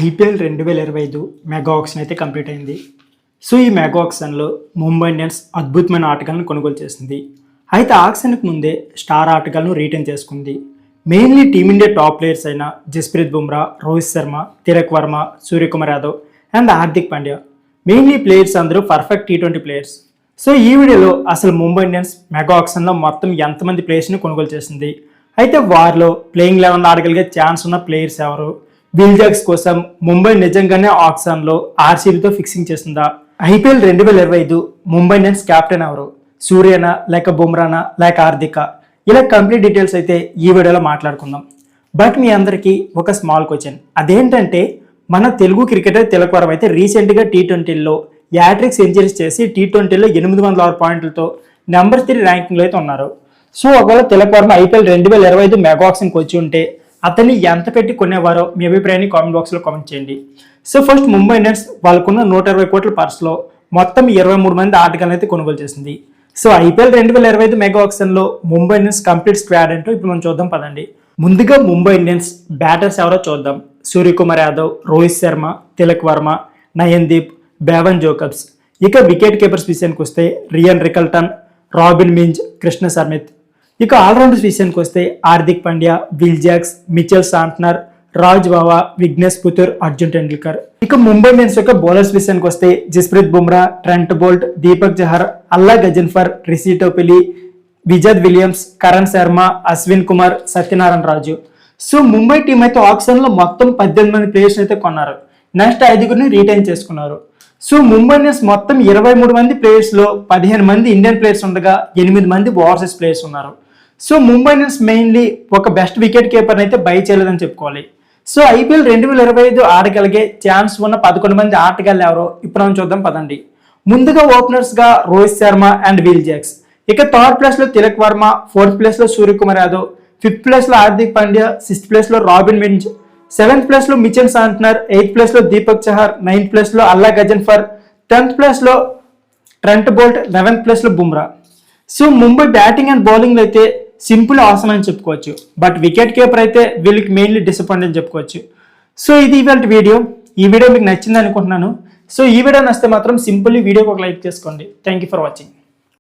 IPL 2025 mega auction అయితే complete అయింది. So ఈ మెగా ఆక్షన్లో ముంబై ఇండియన్స్ అద్భుతమైన ఆటగాళ్ళను కొనుగోలు చేసింది. అయితే ఆక్షన్కి ముందే స్టార్ ఆటగాళ్ళను రీటైన్ చేసుకుంది. మెయిన్లీ టీమిండియా టాప్ ప్లేయర్స్ అయిన Jasprit Bumrah, Rohit Sharma, Tilak Varma, Suryakumar Yadav and Hardik Pandya mainly players అందరూ పర్ఫెక్ట్ టీ20 ప్లేయర్స్. సో ఈ వీడియోలో అసలు ముంబై ఇండియన్స్ మెగా ఆక్షన్లో మొత్తం ఎంతమంది ప్లేయర్స్ని కొనుగోలు చేసింది, అయితే వారిలో ప్లేయింగ్ 11 ఆడగలిగే ఛాన్స్ ఉన్న ప్లేయర్స్ ఎవరు, విల్జాక్స్ కోసం ముంబై నిజంగానే ఆక్షన్లో ఆర్సీబీతో ఫిక్సింగ్ చేసిందా, ఐపీఎల్ 2025 ముంబై ఇండియన్స్ కెప్టెన్ ఎవరు, సూర్యనా లేక బుమ్రానా లేక హార్దిక, ఇలా కంప్లీట్ డీటెయిల్స్ అయితే ఈ వీడియోలో మాట్లాడుకుందాం. బట్ మీ అందరికీ ఒక స్మాల్ క్వశ్చన్, అదేంటంటే మన తెలుగు క్రికెటర్ తిలక్ వర్మ అయితే రీసెంట్గా టీ20లో యాట్రిక్ సెంచరీస్ చేసి టీ20లో 806 పాయింట్లతో నెంబర్ 3 ర్యాంకింగ్లో అయితే ఉన్నారు. సో ఒకవేళ తిలక్ వర్మ ఐపీఎల్ 2025 మెగా ఆక్షన్కి వచ్చి ఉంటే అతన్ని ఎంత పెట్టి కొనేవారో మీ అభిప్రాయాన్ని కామెంట్ బాక్స్లో కామెంట్ చేయండి. సో ఫస్ట్ ముంబై ఇండియన్స్ వాళ్ళకున్న 120 కోట్ల పర్స్లో మొత్తం 23 మంది ఆటగాళ్ళని అయితే కొనుగోలు చేసింది. సో ఐపీఎల్ 2025 మెగా ఆక్షన్లో ముంబై ఇండియన్స్ కంప్లీట్ స్క్వాడ్ ఏంటో ఇప్పుడు మనం చూద్దాం పదండి. ముందుగా ముంబై ఇండియన్స్ బ్యాటర్స్ ఎవరో చూద్దాం. సూర్యకుమార్ యాదవ్, రోహిత్ శర్మ, తిలక్ వర్మ, నయన్దీప్, బేవన్ జోకబ్స్. ఇక వికెట్ కీపర్స్ విషయానికి వస్తే రియన్ రికల్టన్, రాబిన్ మింజ్, కృష్ణ సమిత్. ఇక ఆల్రౌండర్స్ విషయానికి వస్తే Hardik Pandya, Will Jacks, Mitchell Santner, Raj బావా, విఘ్నేష్ పుతూర్, అర్జున్ టెండూల్కర్. ఇక ముంబై ఇండియన్స్ యొక్క బౌలర్స్ విషయానికి వస్తే జస్ప్రీత్ బుమ్రా, ట్రెంట్ బోల్ట్, దీపక్ చహర్, అల్లా Ghazanfar, Rishi టోపిలి, విజద్ Williams, Karan Sharma, Ashwin Kumar, Satyanarayana Raju. So Mumbai team అయితే ఆక్షన్లో మొత్తం 18 మంది ప్లేయర్స్ అయితే కొన్నారు. నెక్స్ట్ 5గురిని రీటైన్ చేసుకున్నారు. సో ముంబై ఇండియన్స్ మొత్తం 23 మంది ప్లేయర్స్లో 15 మంది ఇండియన్ ప్లేయర్స్ ఉండగా 8 మంది ఓవర్సీస్ ప్లేయర్స్ ఉన్నారు. సో ముంబై ఇండియన్స్ మెయిన్లీ ఒక బెస్ట్ వికెట్ కీపర్ అయితే బై చేయలేదని చెప్పుకోవాలి. సో ఐపీఎల్ 2025 ఆడగలిగే ఛాన్స్ ఉన్న 11 మంది ఆటగాళ్ళు ఎవరో ఇప్పుడు మనం చూద్దాం పదండి. ముందుగా ఓపెనర్స్గా రోహిత్ శర్మ అండ్ విల్జాక్స్. ఇక థర్డ్ ప్లేస్లో తిలక్ వర్మ, ఫోర్త్ ప్లేస్లో సూర్యకుమార్ యాదవ్, ఫిఫ్త్ ప్లేస్లో హార్దిక్ పాండ్యా, సిక్స్త్ ప్లేస్లో రాబిన్ మింజ్, సెవెంత్ ప్లేస్లో మిచెల్ శాంట్నర్, ఎయిత్ ప్లేస్లో దీపక్ చహర్, నైన్త్ ప్లేస్లో అల్లా గజన్ఫర్, 10th ప్లేస్లో ట్రెంట్ బోల్ట్, 11th ప్లేస్లో Bumrah. So Mumbai batting and బౌలింగ్లో అయితే సింపుల్ అవసరం అని చెప్పుకోవచ్చు. బట్ వికెట్ కీపర్ అయితే వీళ్ళకి మెయిన్లీ డిసప్పాయింట్ అని చెప్పుకోవచ్చు. సో ఇది ఇవాళ వీడియో. ఈ వీడియో మీకు నచ్చింది అనుకుంటున్నాను. సో ఈ వీడియో నచ్చితే మాత్రం సింపుల్ వీడియోకి ఒక లైక్ చేసుకోండి. Thank you for watching.